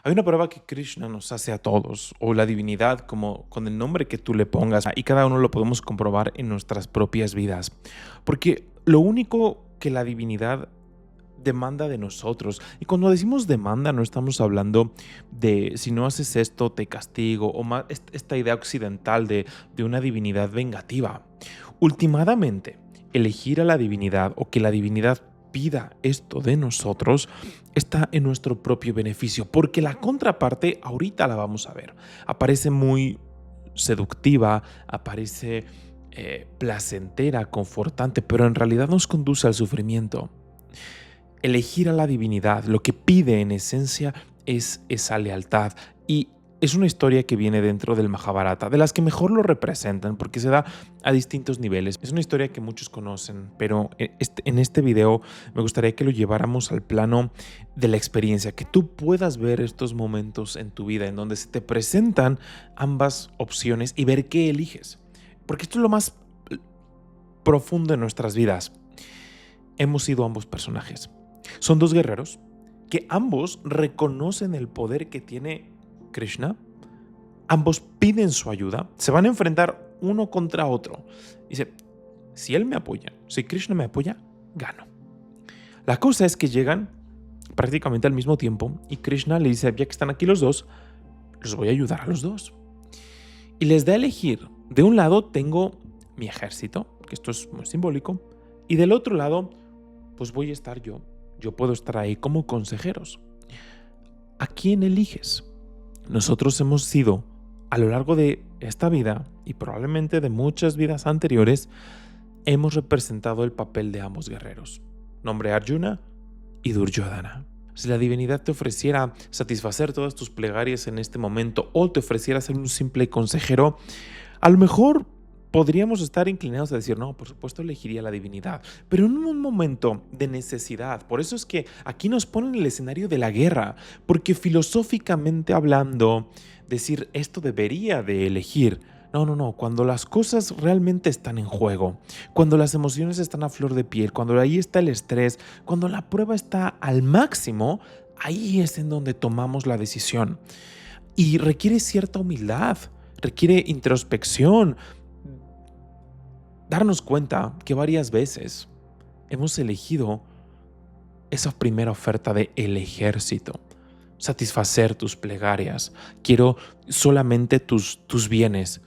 Hay una prueba que Krishna nos hace a todos, o la divinidad, como con el nombre que tú le pongas, y cada uno lo podemos comprobar en nuestras propias vidas. Porque lo único que la divinidad demanda de nosotros, y cuando decimos demanda no estamos hablando de si no haces esto te castigo, o más esta idea occidental de una divinidad vengativa. Ultimadamente, elegir a la divinidad o que la divinidad pida esto de nosotros está en nuestro propio beneficio, porque la contraparte ahorita la vamos a ver. Aparece muy seductiva, aparece placentera, confortante, pero en realidad nos conduce al sufrimiento. Elegir a la divinidad, lo que pide en esencia es esa lealtad, y es una historia que viene dentro del Mahabharata, de las que mejor lo representan porque se da a distintos niveles. Es una historia que muchos conocen, pero en este video me gustaría que lo lleváramos al plano de la experiencia, que tú puedas ver estos momentos en tu vida en donde se te presentan ambas opciones y ver qué eliges. Porque esto es lo más profundo en nuestras vidas. Hemos sido ambos personajes. Son dos guerreros que ambos reconocen el poder que tiene Krishna, ambos piden su ayuda, se van a enfrentar uno contra otro. Dice, si él me apoya, si Krishna me apoya, gano. La cosa es que llegan prácticamente al mismo tiempo y Krishna le dice, ya que están aquí los dos, los voy a ayudar a los dos. Y les da a elegir, de un lado tengo mi ejército, que esto es muy simbólico, y del otro lado, pues voy a estar yo. Yo puedo estar ahí como consejeros. ¿A quién eliges? Nosotros hemos sido, a lo largo de esta vida y probablemente de muchas vidas anteriores, hemos representado el papel de ambos guerreros. Nombre Arjuna y Duryodhana. Si la divinidad te ofreciera satisfacer todas tus plegarias en este momento o te ofreciera ser un simple consejero, a lo mejor podríamos estar inclinados a decir, no, por supuesto elegiría la divinidad, pero en un momento de necesidad. Por eso es que aquí nos ponen el escenario de la guerra, porque filosóficamente hablando, decir esto debería de elegir. No, cuando las cosas realmente están en juego, cuando las emociones están a flor de piel, cuando ahí está el estrés, cuando la prueba está al máximo, ahí es en donde tomamos la decisión. Y requiere cierta humildad, requiere introspección, darnos cuenta que varias veces hemos elegido esa primera oferta de el ejército, satisfacer tus plegarias, quiero solamente tus bienes,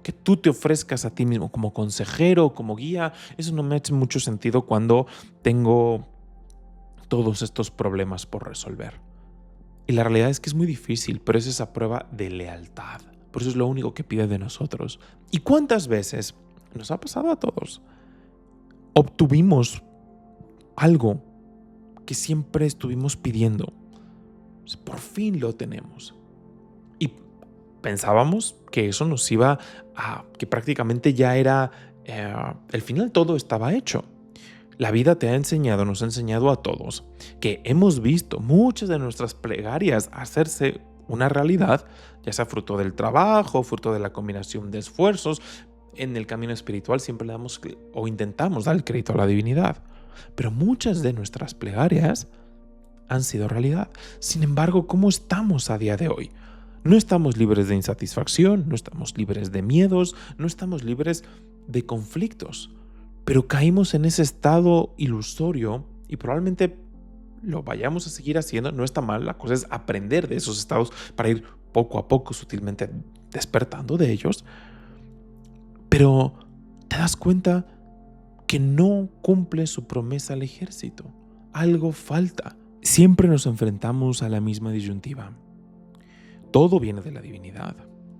que tú te ofrezcas a ti mismo como consejero, como guía. Eso no me hace mucho sentido cuando tengo todos estos problemas por resolver. Y la realidad es que es muy difícil, pero es esa prueba de lealtad. Por eso es lo único que pide de nosotros. ¿Y cuántas veces nos ha pasado a todos? Obtuvimos algo que siempre estuvimos pidiendo. Por fin lo tenemos. Y pensábamos que eso nos iba a... que prácticamente ya era... el final todo estaba hecho. La vida te ha enseñado, nos ha enseñado a todos, que hemos visto muchas de nuestras plegarias hacerse una realidad, ya sea fruto del trabajo, fruto de la combinación de esfuerzos. En el camino espiritual siempre le damos o intentamos dar el crédito a la divinidad, pero muchas de nuestras plegarias han sido realidad. Sin embargo, ¿cómo estamos a día de hoy? No estamos libres de insatisfacción, no estamos libres de miedos, no estamos libres de conflictos, pero caímos en ese estado ilusorio y probablemente lo vayamos a seguir haciendo. No está mal, la cosa es aprender de esos estados para ir poco a poco sutilmente despertando de ellos. Pero te das cuenta que no cumple su promesa al ejército. Algo falta. Siempre nos enfrentamos a la misma disyuntiva. Todo viene de la divinidad.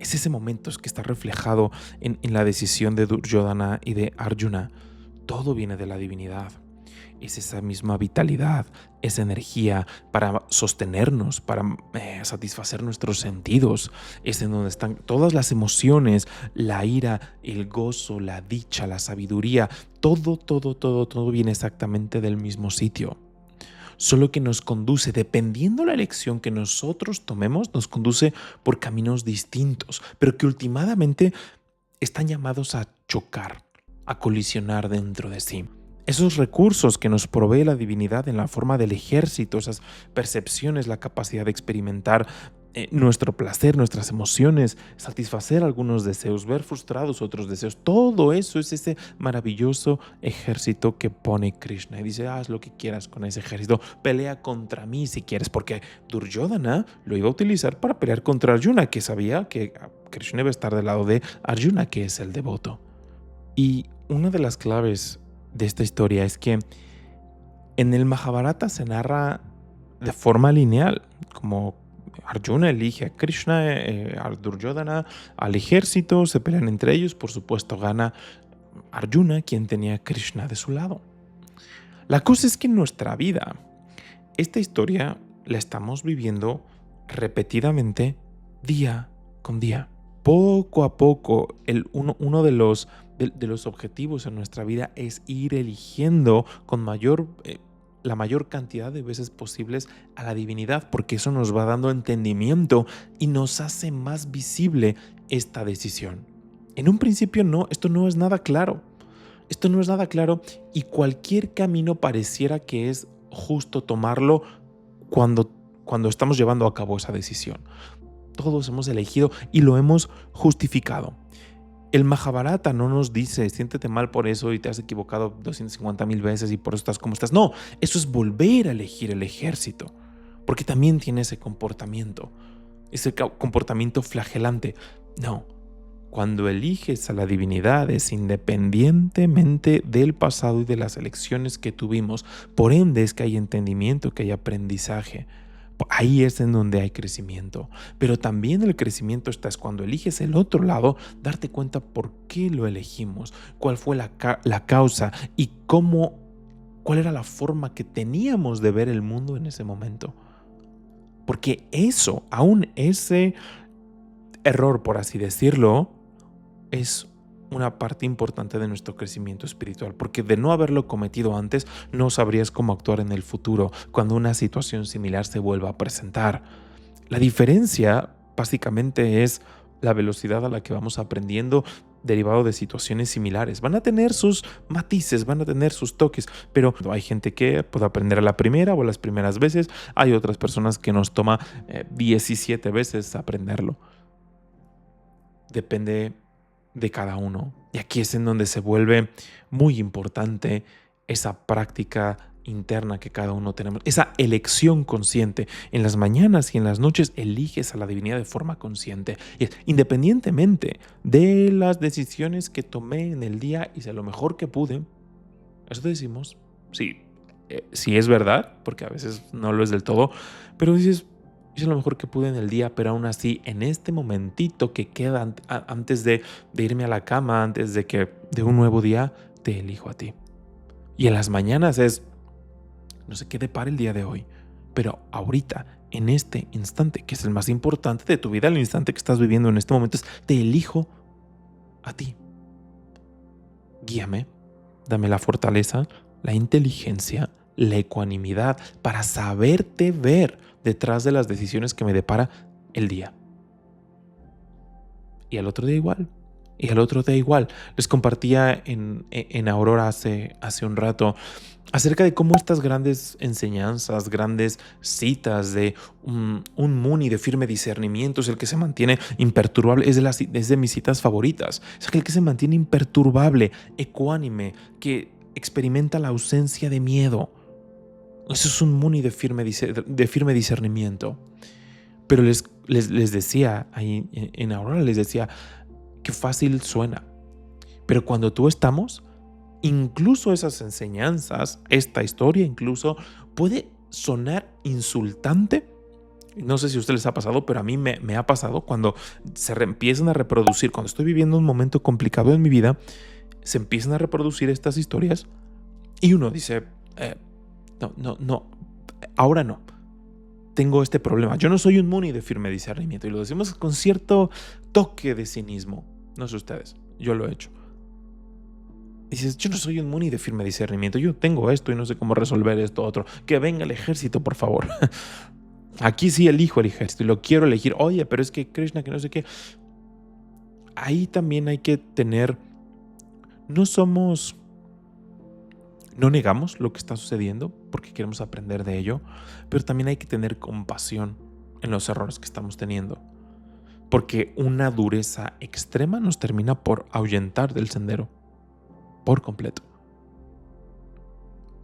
Es ese momento que está reflejado en la decisión de Duryodhana y de Arjuna. Todo viene de la divinidad. Es esa misma vitalidad, esa energía para sostenernos, para satisfacer nuestros sentidos. Es en donde están todas las emociones, la ira, el gozo, la dicha, la sabiduría. Todo viene exactamente del mismo sitio. Solo que nos conduce, dependiendo la elección que nosotros tomemos, nos conduce por caminos distintos, pero que últimamente están llamados a chocar, a colisionar dentro de sí. esos recursos que nos provee la divinidad en la forma del ejército, esas percepciones, la capacidad de experimentar nuestro placer, nuestras emociones, satisfacer algunos deseos, ver frustrados otros deseos, todo eso es ese maravilloso ejército que pone Krishna y dice, haz lo que quieras con ese ejército, pelea contra mí si quieres, porque Duryodhana lo iba a utilizar para pelear contra Arjuna, que sabía que Krishna iba a estar del lado de Arjuna, que es el devoto. Y una de las claves de esta historia es que en el Mahabharata se narra de forma lineal, como Arjuna elige a Krishna, a Duryodhana, al ejército, se pelean entre ellos, por supuesto gana Arjuna, quien tenía a Krishna de su lado. La cosa es que en nuestra vida, esta historia la estamos viviendo repetidamente día con día. Poco a poco, uno de los objetivos en nuestra vida es ir eligiendo con la mayor cantidad de veces posibles a la divinidad, porque eso nos va dando entendimiento y nos hace más visible esta decisión. En un principio esto no es nada claro. Esto no es nada claro y cualquier camino pareciera que es justo tomarlo cuando estamos llevando a cabo esa decisión. Todos hemos elegido y lo hemos justificado. El Mahabharata no nos dice, siéntete mal por eso y te has equivocado 250,000 veces y por eso estás como estás. No, eso es volver a elegir el ejército, porque también tiene ese comportamiento flagelante. No, cuando eliges a la divinidad es independientemente del pasado y de las elecciones que tuvimos. Por ende es que hay entendimiento, que hay aprendizaje. Ahí es en donde hay crecimiento. Pero también el crecimiento es cuando eliges el otro lado, darte cuenta por qué lo elegimos, cuál fue la causa y cuál era la forma que teníamos de ver el mundo en ese momento. Porque aún ese error, por así decirlo, es una parte importante de nuestro crecimiento espiritual, porque de no haberlo cometido antes, no sabrías cómo actuar en el futuro cuando una situación similar se vuelva a presentar. La diferencia, básicamente, es la velocidad a la que vamos aprendiendo derivado de situaciones similares. Van a tener sus matices, van a tener sus toques, pero hay gente que puede aprender a la primera o a las primeras veces, hay otras personas que nos toma 17 veces aprenderlo. Depende de cada uno. Y aquí es en donde se vuelve muy importante esa práctica interna que cada uno tenemos, esa elección consciente. En las mañanas y en las noches eliges a la divinidad de forma consciente. Y independientemente de las decisiones que tomé en el día, hice lo mejor que pude. Eso te decimos, sí, sí es verdad, porque a veces no lo es del todo, pero dices, hice lo mejor que pude en el día, pero aún así, en este momentito que queda antes de irme a la cama, antes de un nuevo día, te elijo a ti. Y en las mañanas no sé qué depara el día de hoy, pero ahorita, en este instante, que es el más importante de tu vida, el instante que estás viviendo en este momento, te elijo a ti. Guíame, dame la fortaleza, la inteligencia, la ecuanimidad para saberte ver detrás de las decisiones que me depara el día. Y al otro día igual. Y al otro día igual. Les compartía en Aurora hace un rato acerca de cómo estas grandes enseñanzas, grandes citas de un Muni de firme discernimiento es el que se mantiene imperturbable, es de mis citas favoritas. Es aquel que se mantiene imperturbable, ecuánime, que experimenta la ausencia de miedo. Eso es un Muni de firme discernimiento. Pero les decía, ahí en Aurora les decía, qué fácil suena. Pero cuando tú estamos, incluso esas enseñanzas, esta historia incluso, puede sonar insultante. No sé si a ustedes les ha pasado, pero a mí me ha pasado cuando se empiezan a reproducir, cuando estoy viviendo un momento complicado en mi vida, se empiezan a reproducir estas historias y uno dice, no, ahora no. Tengo este problema. Yo no soy un Muni de firme discernimiento y lo decimos con cierto toque de cinismo. No sé ustedes, yo lo he hecho. Dices, yo no soy un Muni de firme discernimiento, yo tengo esto y no sé cómo resolver esto otro. Que venga el ejército, por favor. Aquí sí elijo el ejército y lo quiero elegir. Oye, pero es que Krishna, que no sé qué. Ahí también hay que tener, no somos No negamos lo que está sucediendo porque queremos aprender de ello, pero también hay que tener compasión en los errores que estamos teniendo, porque una dureza extrema nos termina por ahuyentar del sendero por completo.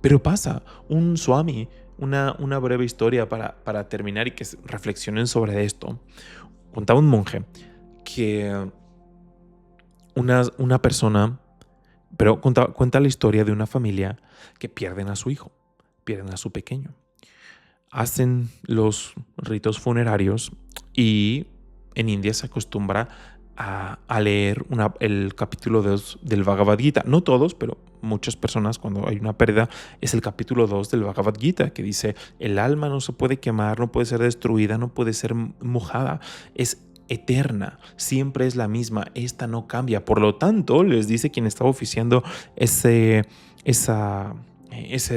Pero pasa, un swami, una breve historia para terminar y que reflexionen sobre esto. Contaba un monje que una persona, pero cuenta la historia de una familia que pierden a su hijo, pierden a su pequeño. Hacen los ritos funerarios y en India se acostumbra a leer el capítulo 2 del Bhagavad Gita. No todos, pero muchas personas cuando hay una pérdida es el capítulo 2 del Bhagavad Gita que dice el alma no se puede quemar, no puede ser destruida, no puede ser mojada, es eterna, siempre es la misma, esta no cambia. Por lo tanto, les dice quien estaba oficiando ese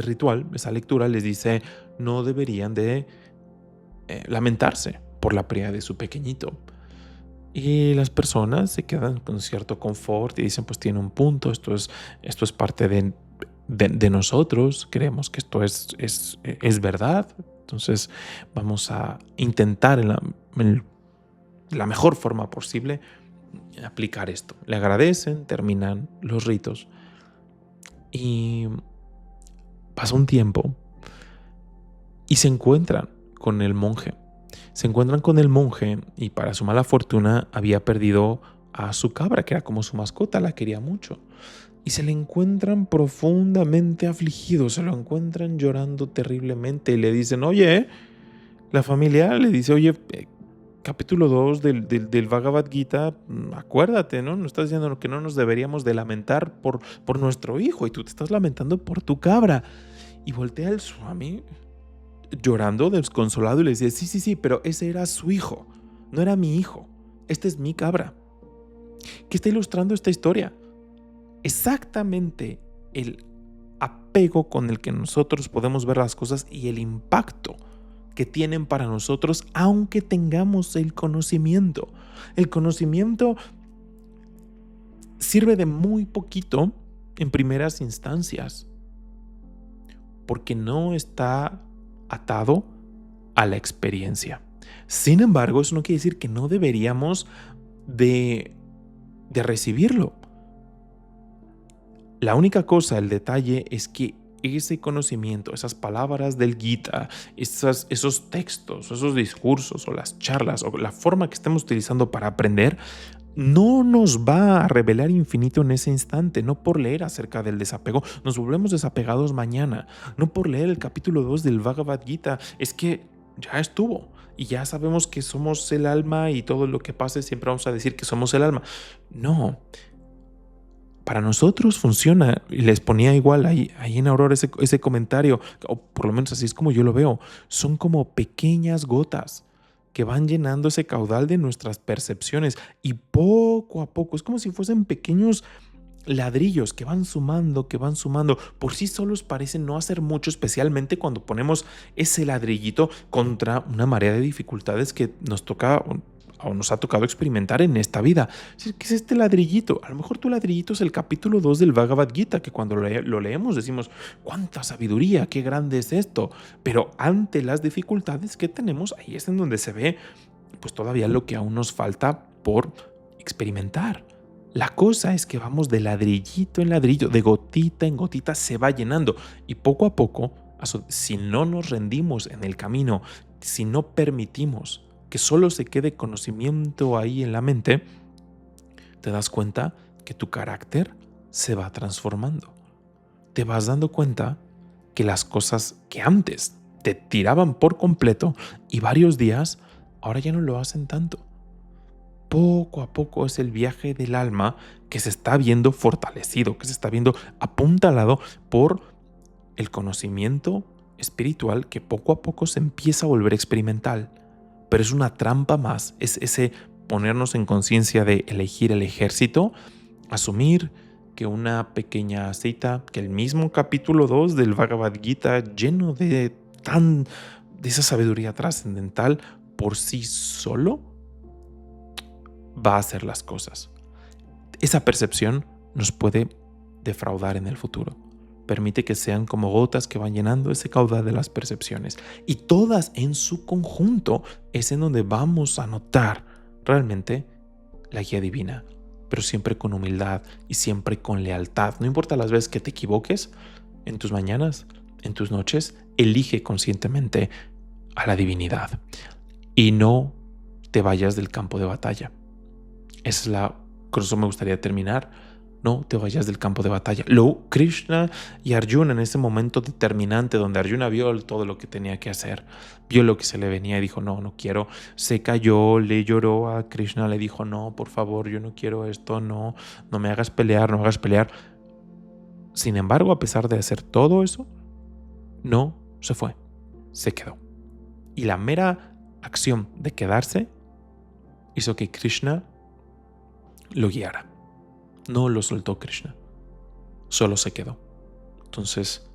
ritual, esa lectura, les dice no deberían de lamentarse por la pérdida de su pequeñito. Y las personas se quedan con cierto confort y dicen, pues tiene un punto, esto es parte de nosotros, creemos que esto es verdad, entonces vamos a intentar en la mejor forma posible aplicar esto. Le agradecen, terminan los ritos y pasa un tiempo y se encuentran con el monje. Se encuentran con el monje y para su mala fortuna había perdido a su cabra, que era como su mascota, la quería mucho. Y se le encuentran profundamente afligidos, se lo encuentran llorando terriblemente y le dicen, oye, la familia le dice, oye, capítulo 2 del Bhagavad Gita, acuérdate, ¿no? Nos estás diciendo que no nos deberíamos de lamentar por nuestro hijo y tú te estás lamentando por tu cabra. Y voltea el Swami llorando, desconsolado, y le decía, sí, pero ese era su hijo, no era mi hijo, este es mi cabra. ¿Qué está ilustrando esta historia? Exactamente el apego con el que nosotros podemos ver las cosas y el impacto que tienen para nosotros, aunque tengamos el conocimiento. El conocimiento sirve de muy poquito en primeras instancias, porque no está atado a la experiencia. Sin embargo, eso no quiere decir que no deberíamos de recibirlo. La única cosa, el detalle, es que ese conocimiento, esas palabras del Gita, esos textos, esos discursos o las charlas o la forma que estemos utilizando para aprender, no nos va a revelar infinito en ese instante. No por leer acerca del desapego nos volvemos desapegados mañana. No por leer el capítulo 2 del Bhagavad Gita es que ya estuvo y ya sabemos que somos el alma y todo lo que pase siempre vamos a decir que somos el alma. No. Para nosotros funciona, y les ponía igual ahí en Aurora ese comentario, o por lo menos así es como yo lo veo, son como pequeñas gotas que van llenando ese caudal de nuestras percepciones y poco a poco, es como si fuesen pequeños ladrillos que van sumando, por sí solos parecen no hacer mucho, especialmente cuando ponemos ese ladrillito contra una marea de dificultades que nos toca o nos ha tocado experimentar en esta vida. ¿Qué es este ladrillito? A lo mejor tu ladrillito es el capítulo 2 del Bhagavad Gita, que cuando lo leemos decimos, ¡cuánta sabiduría! ¡Qué grande es esto! Pero ante las dificultades que tenemos, ahí es en donde se ve pues todavía lo que aún nos falta por experimentar. La cosa es que vamos de ladrillito en ladrillo, de gotita en gotita, se va llenando y poco a poco, si no nos rendimos en el camino, si no permitimos que solo se quede conocimiento ahí en la mente, te das cuenta que tu carácter se va transformando. Te vas dando cuenta que las cosas que antes te tiraban por completo y varios días, ahora ya no lo hacen tanto. Poco a poco es el viaje del alma que se está viendo fortalecido, que se está viendo apuntalado por el conocimiento espiritual que poco a poco se empieza a volver experimental. Pero es una trampa más, es ese ponernos en conciencia de elegir el ejército, asumir que una pequeña cita, que el mismo capítulo 2 del Bhagavad Gita, lleno de esa sabiduría trascendental, por sí solo va a hacer las cosas. Esa percepción nos puede defraudar en el futuro. permite que sean como gotas que van llenando ese caudal de las percepciones. Y todas en su conjunto es en donde vamos a notar realmente la guía divina, pero siempre con humildad y siempre con lealtad. No importa las veces que te equivoques, en tus mañanas, en tus noches, elige conscientemente a la divinidad y no te vayas del campo de batalla. Con eso me gustaría terminar. No te vayas del campo de batalla. Krishna y Arjuna en ese momento determinante donde Arjuna vio todo lo que tenía que hacer, vio lo que se le venía y dijo, no quiero. Se cayó, le lloró a Krishna, le dijo, no, por favor, yo no quiero esto, no me hagas pelear, no me hagas pelear. Sin embargo, a pesar de hacer todo eso, no se fue, se quedó. Y la mera acción de quedarse hizo que Krishna lo guiara. No lo soltó Krishna, solo se quedó. Entonces,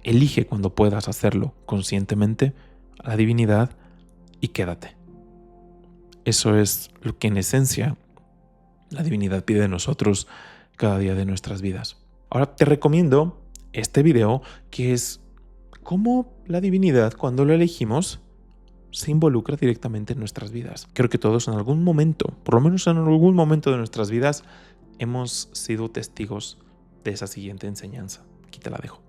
elige cuando puedas hacerlo conscientemente a la divinidad y quédate. Eso es lo que en esencia la divinidad pide de nosotros cada día de nuestras vidas. Ahora te recomiendo este video que es cómo la divinidad, cuando lo elegimos, se involucra directamente en nuestras vidas. Creo que todos en algún momento, por lo menos en algún momento de nuestras vidas, hemos sido testigos de esa siguiente enseñanza. Aquí te la dejo.